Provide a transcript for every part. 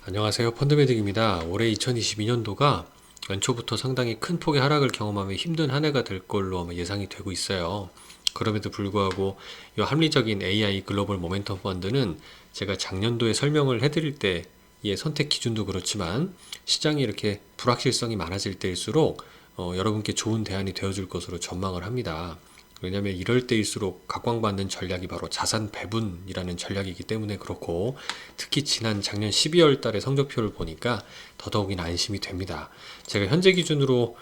안녕하세요. 펀드매직입니다. 올해 2022년도가 연초부터 상당히 큰 폭의 하락을 경험하며 힘든 한 해가 될 걸로 아마 예상이 되고 있어요. 그럼에도 불구하고 이 합리적인 AI 글로벌 모멘텀 펀드는 제가 작년도에 설명을 해드릴 때의 선택 기준도 그렇지만 시장이 이렇게 불확실성이 많아질 때일수록 여러분께 좋은 대안이 되어줄 것으로 전망을 합니다. 왜냐하면 이럴 때일수록 각광받는 전략이 바로 자산 배분이라는 전략이기 때문에 그렇고, 특히 지난 작년 12월 달의 성적표를 보니까 더더욱이나 안심이 됩니다. 제가 현재 기준으로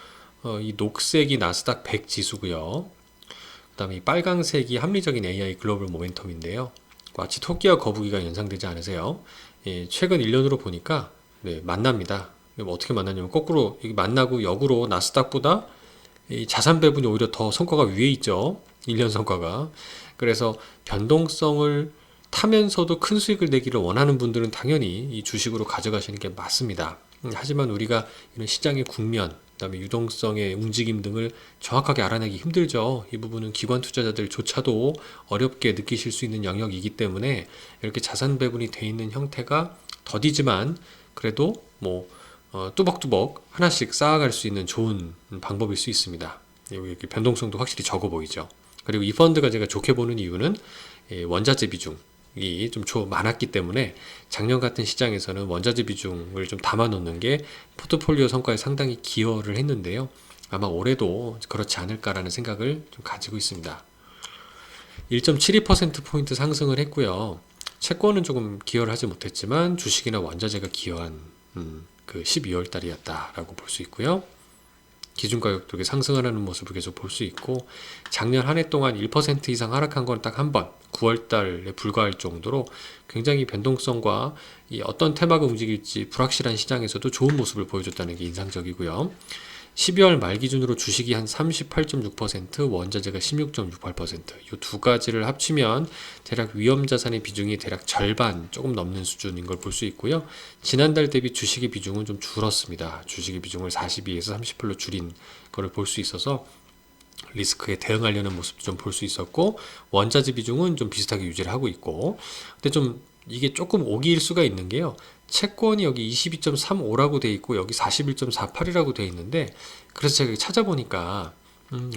이 녹색이 나스닥 100 지수고요. 그 다음에 이 빨강색이 합리적인 AI 글로벌 모멘텀인데요. 마치 토끼와 거북이가 연상되지 않으세요? 예, 최근 1년으로 보니까 네, 만납니다. 어떻게 만나냐면 거꾸로 만나고 역으로 나스닥보다 이 자산 배분이 오히려 더 성과가 위에 있죠. 1년 성과가. 그래서 변동성을 타면서도 큰 수익을 내기를 원하는 분들은 당연히 이 주식으로 가져가시는 게 맞습니다. 하지만 우리가 이런 시장의 국면, 그다음에 유동성의 움직임 등을 정확하게 알아내기 힘들죠. 이 부분은 기관 투자자들조차도 어렵게 느끼실 수 있는 영역이기 때문에 이렇게 자산 배분이 돼 있는 형태가 더디지만 그래도 뚜벅뚜벅 하나씩 쌓아갈 수 있는 좋은 방법일 수 있습니다. 여기 변동성도 확실히 적어 보이죠. 그리고 이 펀드가 제가 좋게 보는 이유는 원자재 비중이 좀 많았기 때문에 작년 같은 시장에서는 원자재 비중을 좀 담아 놓는 게 포트폴리오 성과에 상당히 기여를 했는데요. 아마 올해도 그렇지 않을까라는 생각을 좀 가지고 있습니다. 1.72%포인트 상승을 했고요. 채권은 조금 기여를 하지 못했지만 주식이나 원자재가 기여한 그 12월 달이었다라고 볼 수 있고요. 기준가격도 상승하는 모습을 계속 볼 수 있고, 작년 한 해 동안 1% 이상 하락한 건 딱 한 번, 9월 달에 불과할 정도로 굉장히 변동성과 이 어떤 테마가 움직일지 불확실한 시장에서도 좋은 모습을 보여줬다는 게 인상적이고요. 12월 말 기준으로 주식이 한 38.6%, 원자재가 16.68%, 이 두 가지를 합치면 대략 위험자산의 비중이 대략 절반 조금 넘는 수준인 걸 볼 수 있고요. 지난달 대비 주식의 비중은 좀 줄었습니다. 주식의 비중을 42에서 30%로 줄인 거를 볼 수 있어서 리스크에 대응하려는 모습도 좀 볼 수 있었고, 원자재 비중은 좀 비슷하게 유지를 하고 있고, 근데 좀 이게 조금 오기일 수가 있는 게요. 채권이 여기 22.35라고 돼 있고 여기 41.48이라고 돼 있는데, 그래서 제가 찾아보니까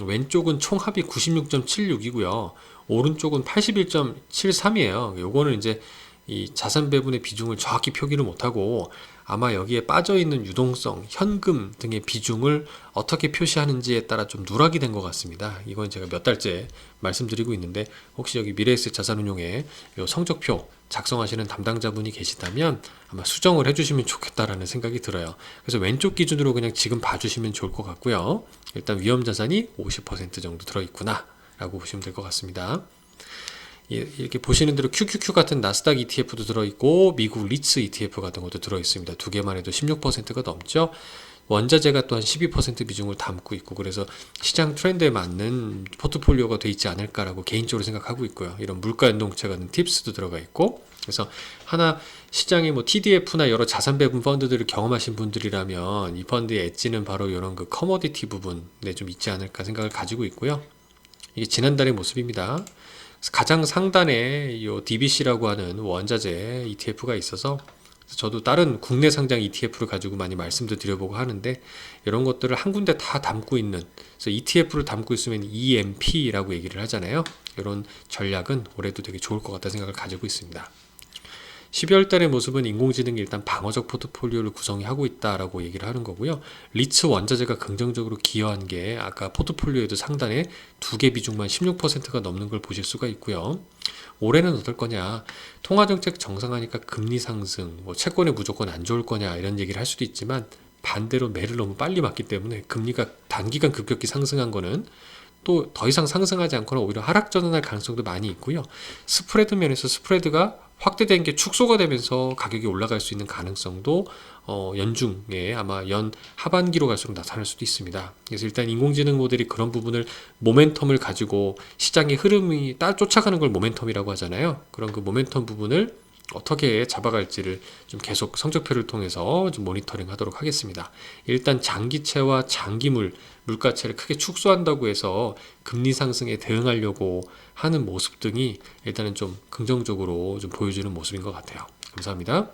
왼쪽은 총합이 96.76이고요. 오른쪽은 81.73이에요. 요거는 이제 이 자산 배분의 비중을 정확히 표기를 못하고 아마 여기에 빠져있는 유동성, 현금 등의 비중을 어떻게 표시하는지에 따라 좀 누락이 된 것 같습니다. 이건 제가 몇 달째 말씀드리고 있는데, 혹시 여기 미래에셋 자산운용에 성적표 작성하시는 담당자분이 계시다면 아마 수정을 해주시면 좋겠다라는 생각이 들어요. 그래서 왼쪽 기준으로 그냥 지금 봐주시면 좋을 것 같고요. 일단 위험자산이 50% 정도 들어있구나 라고 보시면 될 것 같습니다. 이렇게 보시는 대로 QQQ 같은 나스닥 ETF도 들어있고 미국 리츠 ETF 같은 것도 들어있습니다. 두 개만 해도 16%가 넘죠. 원자재가 또한 12% 비중을 담고 있고, 그래서 시장 트렌드에 맞는 포트폴리오가 돼 있지 않을까라고 개인적으로 생각하고 있고요. 이런 물가 연동체 같은 팁스도 들어가 있고, 그래서 하나 시장의 TDF나 여러 자산 배분 펀드들을 경험하신 분들이라면 이 펀드의 엣지는 바로 이런 그 커머디티 부분에 좀 있지 않을까 생각을 가지고 있고요. 이게 지난달의 모습입니다. 가장 상단에 이 DBC라고 하는 원자재 ETF가 있어서 저도 다른 국내 상장 ETF를 가지고 많이 말씀도 드려보고 하는데, 이런 것들을 한 군데 다 담고 있는, 그래서 ETF를 담고 있으면 EMP라고 얘기를 하잖아요. 이런 전략은 올해도 되게 좋을 것 같다 생각을 가지고 있습니다. 12월 달의 모습은 인공지능이 일단 방어적 포트폴리오를 구성하고 있다라고 얘기를 하는 거고요. 리츠 원자재가 긍정적으로 기여한 게 아까 포트폴리오에도 상단에 두 개 비중만 16%가 넘는 걸 보실 수가 있고요. 올해는 어떨 거냐, 통화정책 정상화니까 금리 상승, 채권에 무조건 안 좋을 거냐 이런 얘기를 할 수도 있지만, 반대로 매를 너무 빨리 맞기 때문에 금리가 단기간 급격히 상승한 거는 또 더 이상 상승하지 않거나 오히려 하락 전환할 가능성도 많이 있고요. 스프레드 면에서 스프레드가 확대된 게 축소가 되면서 가격이 올라갈 수 있는 가능성도 연중에 아마 연 하반기로 갈수록 나타날 수도 있습니다. 그래서 일단 인공지능 모델이 그런 부분을 모멘텀을 가지고 시장의 흐름이 쫓아가는 걸 모멘텀이라고 하잖아요. 그런 그 모멘텀 부분을 어떻게 잡아갈지를 좀 계속 성적표를 통해서 좀 모니터링 하도록 하겠습니다. 일단 장기채와 장기물, 물가채를 크게 축소한다고 해서 금리 상승에 대응하려고 하는 모습 등이 일단은 좀 긍정적으로 좀 보여주는 모습인 것 같아요. 감사합니다.